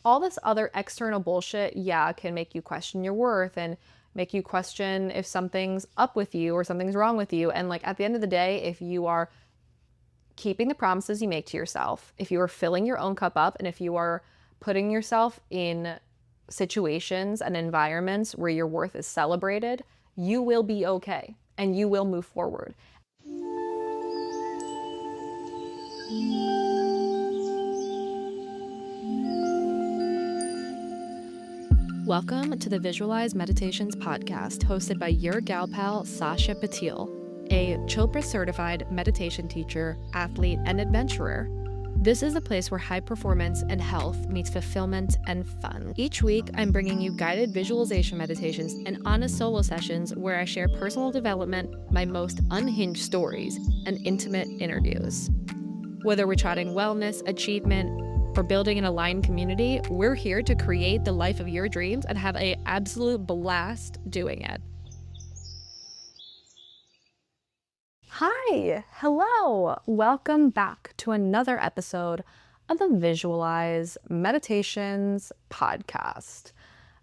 all this other external bullshit, yeah, can make you question your worth and make you question if something's up with you or something's wrong with you. And like at the end of the day, if you are keeping the promises you make to yourself, if you are filling your own cup up, and if you are putting yourself in situations and environments where your worth is celebrated, you will be okay and you will move forward. Welcome to the Visualize Meditations podcast, hosted by your gal pal, Sasha Patil, a Chopra certified meditation teacher, athlete, and adventurer. This is a place where high performance and health meets fulfillment and fun. Each week, I'm bringing you guided visualization meditations and honest solo sessions where I share personal development, my most unhinged stories, and intimate interviews. Whether we're chatting wellness, achievement, or building an aligned community, we're here to create the life of your dreams and have an absolute blast doing it. Hi, hello, welcome back to another episode of the Visualize Meditations podcast.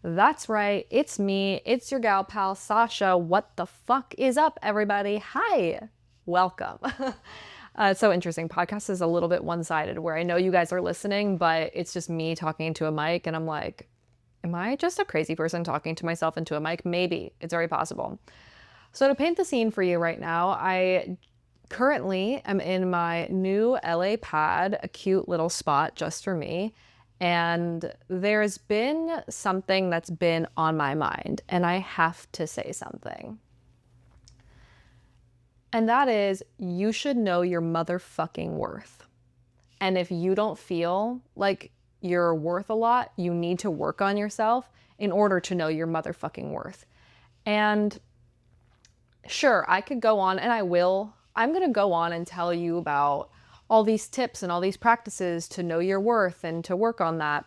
That's right, it's me, it's your gal pal, Sasha. What the fuck is up, everybody? Hi, welcome. It's so interesting. Podcast is a little bit one-sided where I know you guys are listening, but it's just me talking into a mic and I'm like, am I just a crazy person talking to myself into a mic? Maybe. It's very possible. So to paint the scene for you right now, I currently am in my new LA pad, a cute little spot just for me. And there's been something that's been on my mind and I have to say something. And that is, you should know your motherfucking worth. And if you don't feel like you're worth a lot, you need to work on yourself in order to know your motherfucking worth. And sure, I could go on, and I will. I'm going to go on and tell you about all these tips and all these practices to know your worth and to work on that.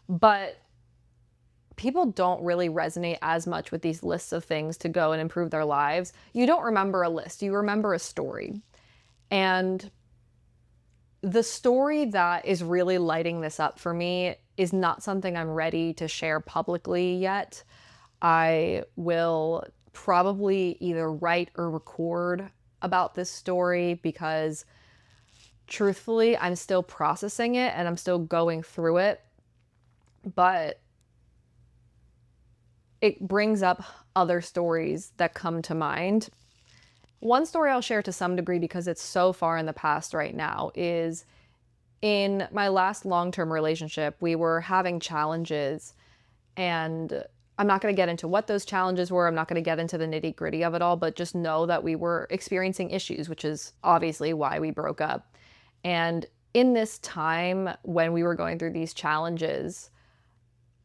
But people don't really resonate as much with these lists of things to go and improve their lives. You don't remember a list, you remember a story. And the story that is really lighting this up for me is not something I'm ready to share publicly yet. I will probably either write or record about this story because truthfully, I'm still processing it and I'm still going through it. But it brings up other stories that come to mind. One story I'll share to some degree because it's so far in the past right now is in my last long-term relationship, we were having challenges, and I'm not going to get into what those challenges were. I'm not going to get into the nitty-gritty of it all, but just know that we were experiencing issues, which is obviously why we broke up. And in this time when we were going through these challenges,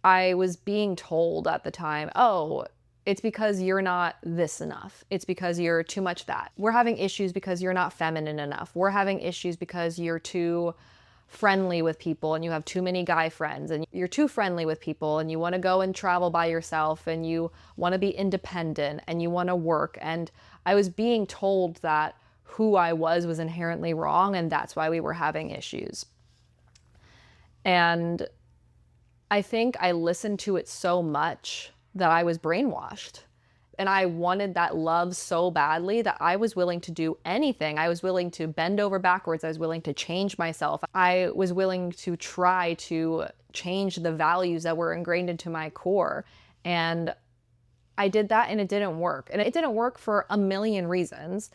I was being told at the time, oh, it's because you're not this enough. It's because you're too much that. We're having issues because you're not feminine enough. We're having issues because you're too friendly with people and you have too many guy friends and you're too friendly with people and you want to go and travel by yourself and you want to be independent and you want to work. And I was being told that who I was inherently wrong and that's why we were having issues. And I think I listened to it so much that I was brainwashed. And I wanted that love so badly that I was willing to do anything. I was willing to bend over backwards. I was willing to change myself. I was willing to try to change the values that were ingrained into my core. And I did that and it didn't work. And it didn't work for a million reasons.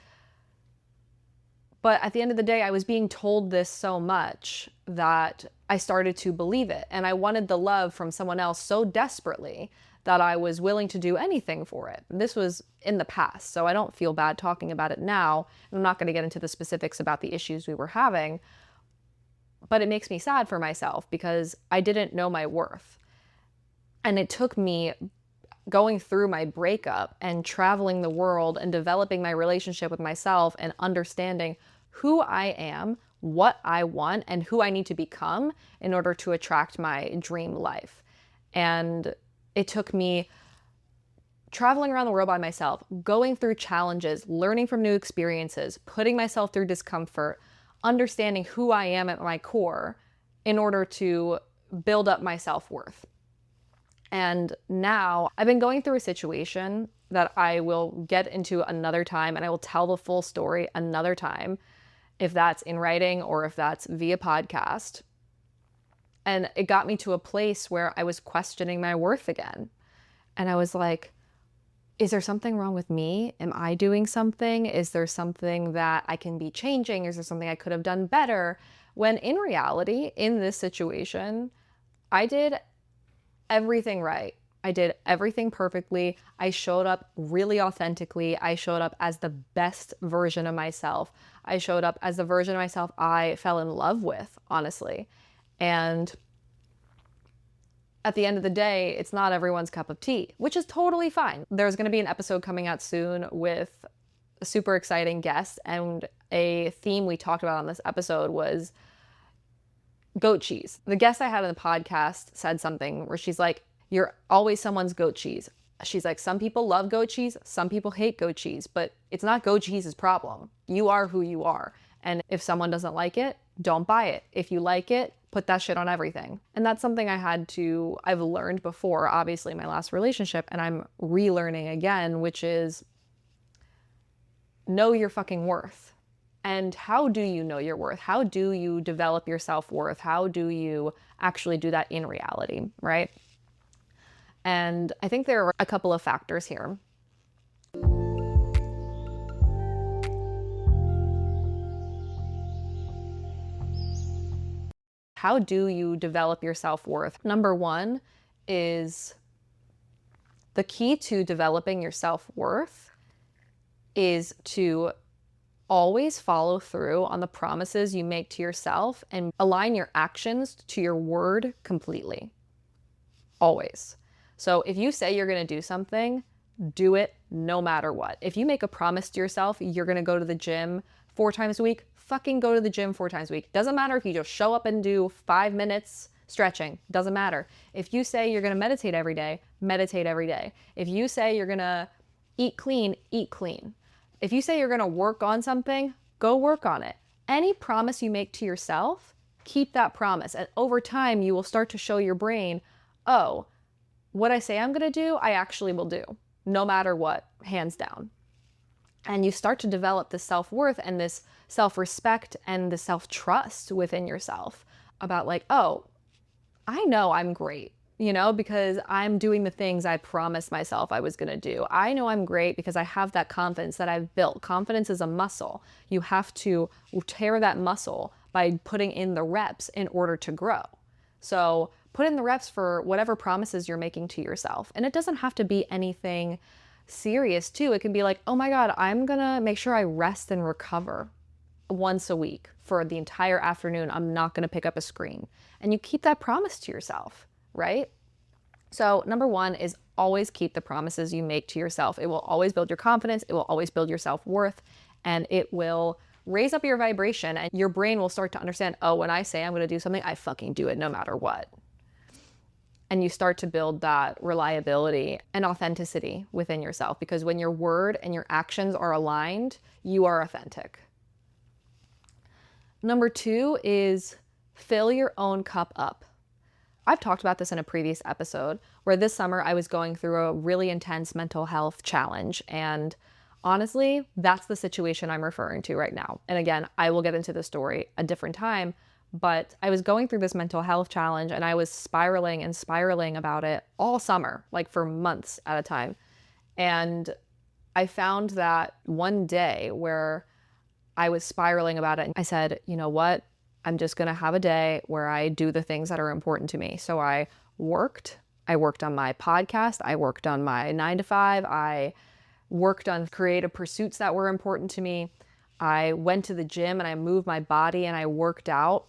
But at the end of the day, I was being told this so much that I started to believe it. And I wanted the love from someone else so desperately that I was willing to do anything for it. And this was in the past, so I don't feel bad talking about it now. I'm not going to get into the specifics about the issues we were having, but it makes me sad for myself because I didn't know my worth. And it took me going through my breakup and traveling the world and developing my relationship with myself and understanding who I am, what I want, and who I need to become in order to attract my dream life. And it took me traveling around the world by myself, going through challenges, learning from new experiences, putting myself through discomfort, understanding who I am at my core in order to build up my self-worth. And now I've been going through a situation that I will get into another time, and I will tell the full story another time, if that's in writing or if that's via podcast. And it got me to a place where I was questioning my worth again. And I was like, is there something wrong with me? Am I doing something? Is there something that I can be changing? Is there something I could have done better? When in reality, in this situation, I did everything right. I did everything perfectly. I showed up really authentically. I showed up as the best version of myself. I showed up as the version of myself I fell in love with, honestly. And at the end of the day, it's not everyone's cup of tea, which is totally fine. There's going to be an episode coming out soon with a super exciting guest, and a theme we talked about on this episode was goat cheese. The guest I had on the podcast said something where she's like, you're always someone's goat cheese. She's like, some people love goat cheese, some people hate goat cheese, but it's not goat cheese's problem. You are who you are. And if someone doesn't like it, don't buy it. If you like it, put that shit on everything. And that's something I've learned before, obviously, my last relationship, and I'm relearning again, which is know your fucking worth. And how do you know your worth? How do you develop your self-worth? How do you actually do that in reality, right? And I think there are a couple of factors here. How do you develop your self-worth? Number one is the key to developing your self-worth is to always follow through on the promises you make to yourself and align your actions to your word completely. Always. So if you say you're going to do something, do it no matter what. If you make a promise to yourself, you're going to go to the gym 4 times a week, fucking go to the gym 4 times a week. Doesn't matter if you just show up and do 5 minutes stretching. Doesn't matter. If you say you're going to meditate every day, meditate every day. If you say you're going to eat clean, eat clean. If you say you're going to work on something, go work on it. Any promise you make to yourself, keep that promise. And over time, you will start to show your brain, oh, what I say I'm going to do, I actually will do, no matter what, hands down. And you start to develop this self-worth and this self-respect and the self-trust within yourself about like, oh, I know I'm great, because I'm doing the things I promised myself I was going to do. I know I'm great because I have that confidence that I've built. Confidence is a muscle. You have to tear that muscle by putting in the reps in order to grow. So put in the reps for whatever promises you're making to yourself. And it doesn't have to be anything serious too. It can be like, oh my God, I'm going to make sure I rest and recover once a week for the entire afternoon. I'm not going to pick up a screen. And you keep that promise to yourself, right? So number one is always keep the promises you make to yourself. It will always build your confidence. It will always build your self-worth, and it will raise up your vibration, and your brain will start to understand, oh, when I say I'm going to do something, I fucking do it no matter what. And you start to build that reliability and authenticity within yourself, because when your word and your actions are aligned, you are authentic. Number two is fill your own cup up. I've talked about this in a previous episode where this summer I was going through a really intense mental health challenge. And honestly, that's the situation I'm referring to right now. And again, I will get into the story a different time, but I was going through this mental health challenge and I was spiraling and spiraling about it all summer, like for months at a time. And I found that one day where I was spiraling about it, and I said, you know what? I'm just going to have a day where I do the things that are important to me. So I worked on my podcast. I worked on my 9-to-5. I worked on creative pursuits that were important to me. I went to the gym and I moved my body and I worked out.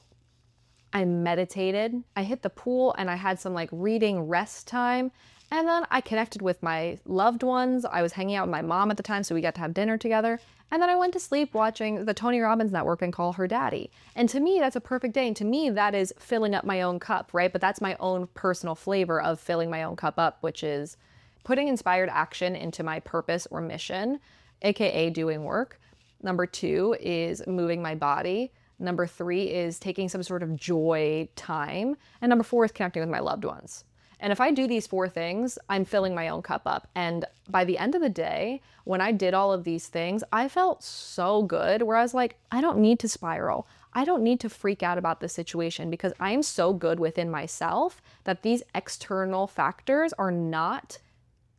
I meditated. I hit the pool and I had some like reading rest time. And then I connected with my loved ones. I was hanging out with my mom at the time, so we got to have dinner together. And then I went to sleep watching the Tony Robbins Network and Call Her Daddy. And to me, that's a perfect day. And to me, that is filling up my own cup, right? But that's my own personal flavor of filling my own cup up, which is putting inspired action into my purpose or mission, AKA doing work. Number two is moving my body. Number 3 is taking some sort of joy time. And number 4 is connecting with my loved ones. And if I do these 4 things, I'm filling my own cup up. And by the end of the day, when I did all of these things, I felt so good where I was like, I don't need to spiral. I don't need to freak out about this situation because I am so good within myself that these external factors are not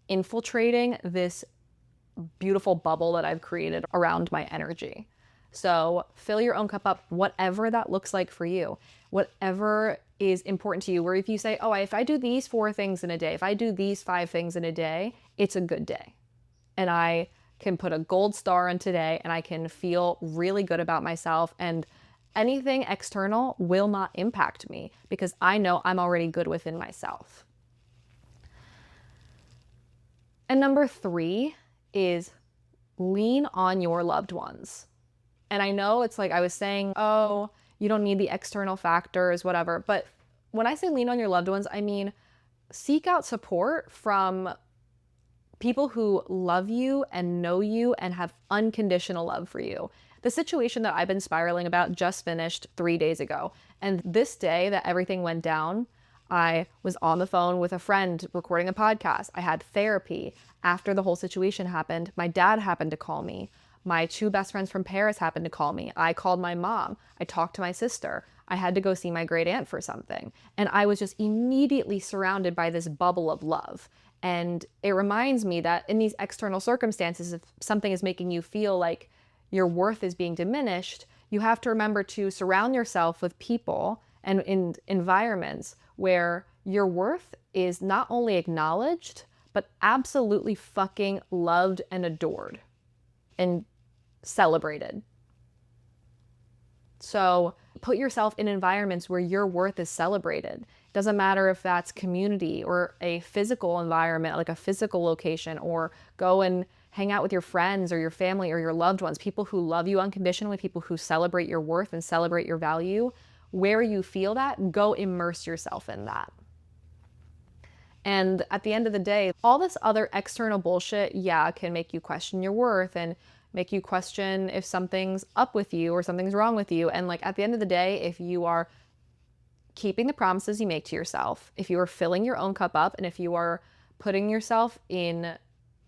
infiltrating this beautiful bubble that I've created around my energy. So fill your own cup up, whatever that looks like for you, whatever is important to you. Where if you say, oh, if I do these 4 things in a day, if I do these 5 things in a day, it's a good day. And I can put a gold star on today and I can feel really good about myself. And anything external will not impact me because I know I'm already good within myself. And number 3 is lean on your loved ones. And I know it's like I was saying, oh, you don't need the external factors, whatever. But when I say lean on your loved ones, I mean seek out support from people who love you and know you and have unconditional love for you. The situation that I've been spiraling about just finished 3 days ago. And this day that everything went down, I was on the phone with a friend recording a podcast. I had therapy. After the whole situation happened, my dad happened to call me. My 2 best friends from Paris happened to call me. I called my mom. I talked to my sister. I had to go see my great aunt for something. And I was just immediately surrounded by this bubble of love. And it reminds me that in these external circumstances, if something is making you feel like your worth is being diminished, you have to remember to surround yourself with people and in environments where your worth is not only acknowledged, but absolutely fucking loved and adored and celebrated. So put yourself in environments where your worth is celebrated. It doesn't matter if that's community or a physical environment, like a physical location, or go and hang out with your friends or your family or your loved ones, people who love you unconditionally, people who celebrate your worth and celebrate your value. Where you feel that, go immerse yourself in that. And at the end of the day, all this other external bullshit, can make you question your worth and make you question if something's up with you or something's wrong with you. And like at the end of the day, if you are keeping the promises you make to yourself, if you are filling your own cup up, and if you are putting yourself in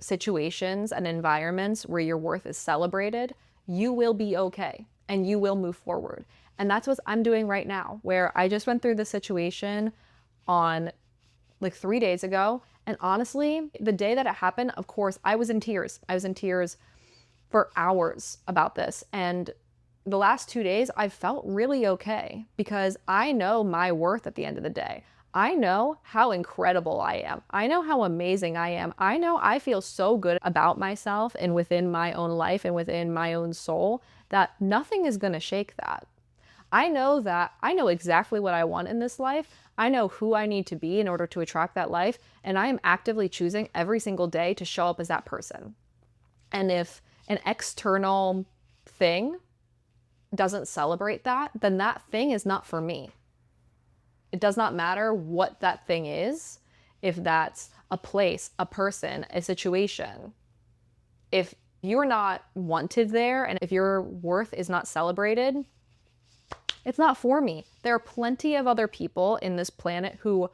situations and environments where your worth is celebrated, you will be okay and you will move forward. And that's what I'm doing right now, where I just went through the situation on like 3 days ago. And honestly, the day that it happened, of course, I was in tears. I was in tears for hours about this. And the last 2 days, I felt really okay because I know my worth at the end of the day. I know how incredible I am. I know how amazing I am. I know I feel so good about myself and within my own life and within my own soul that nothing is going to shake that. I know exactly what I want in this life. I know who I need to be in order to attract that life. And I am actively choosing every single day to show up as that person. And if an external thing doesn't celebrate that, then that thing is not for me. It does not matter what that thing is, if that's a place, a person, a situation. If you're not wanted there and if your worth is not celebrated, it's not for me. There are plenty of other people in this planet who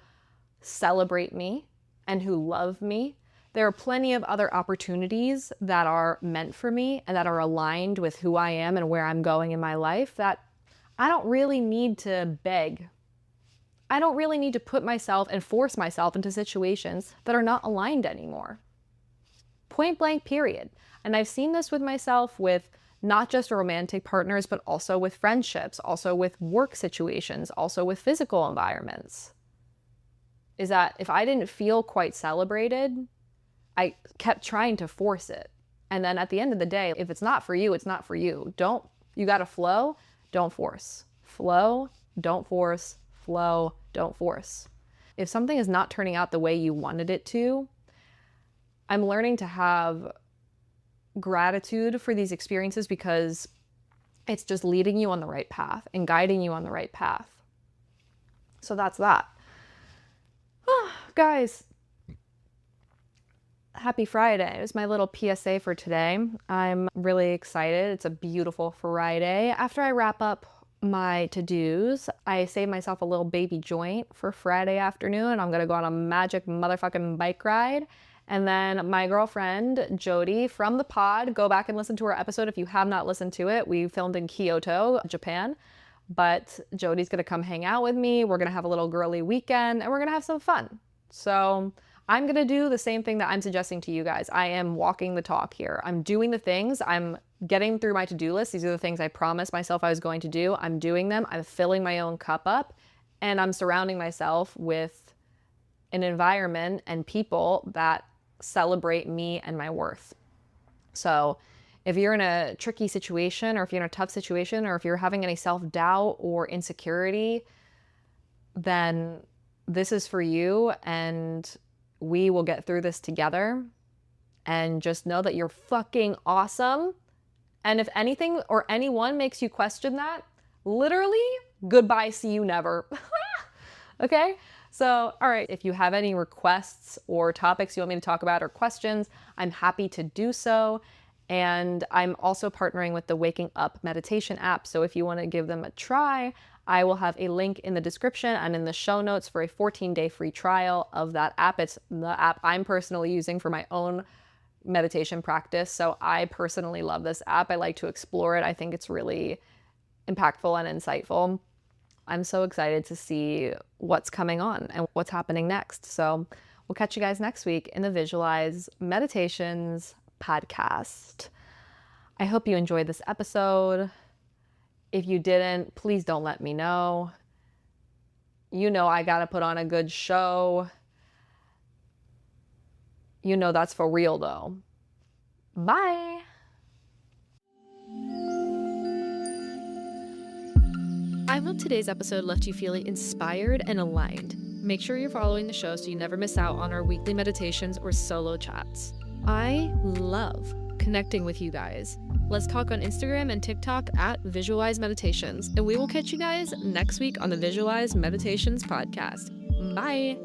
celebrate me and who love me. There are plenty of other opportunities that are meant for me and that are aligned with who I am and where I'm going in my life that I don't really need to beg. I don't really need to put myself and force myself into situations that are not aligned anymore. Point blank, period. And I've seen this with myself with not just romantic partners, but also with friendships, also with work situations, also with physical environments. Is that if I didn't feel quite celebrated, I kept trying to force it. And then at the end of the day, if it's not for you, it's not for you. You gotta flow, don't force. Flow, don't force. Flow, don't force. If something is not turning out the way you wanted it to, I'm learning to have gratitude for these experiences because it's just leading you on the right path and guiding you on the right path. So that's that. Guys, happy Friday. It was my little PSA for today. I'm really excited. It's a beautiful Friday. After I wrap up my to-dos, I saved myself a little baby joint for Friday afternoon. I'm gonna go on a magic motherfucking bike ride. And then my girlfriend, Jody from the pod, go back and listen to our episode if you have not listened to it. We filmed in Kyoto, Japan. But Jody's gonna come hang out with me. We're gonna have a little girly weekend and we're gonna have some fun. So I'm gonna do the same thing that I'm suggesting to you guys. I am walking the talk here. I'm doing the things. I'm getting through my to-do list. These are the things I promised myself I was going to do. I'm doing them. I'm filling my own cup up, and I'm surrounding myself with an environment and people that celebrate me and my worth. So if you're in a tricky situation, or if you're in a tough situation, or if you're having any self-doubt or insecurity, then this is for you, and we will get through this together. And just know that you're fucking awesome. And if anything or anyone makes you question that, literally, goodbye, see you never. Okay? So, all right, if you have any requests or topics you want me to talk about or questions, I'm happy to do so. And I'm also partnering with the Waking Up meditation app. So if you want to give them a try, I will have a link in the description and in the show notes for a 14-day free trial of that app. It's the app I'm personally using for my own meditation practice. So I personally love this app. I like to explore it. I think it's really impactful and insightful. I'm so excited to see what's coming on and what's happening next. So we'll catch you guys next week in the Visualize Meditations podcast. I hope you enjoyed this episode. If you didn't, please don't let me know. You know I gotta put on a good show. You know that's for real though. Bye. I hope today's episode left you feeling inspired and aligned. Make sure you're following the show so you never miss out on our weekly meditations or solo chats. I love connecting with you guys. Let's talk on Instagram and TikTok at Visualize Meditations, and we will catch you guys next week on the Visualize Meditations podcast. Bye.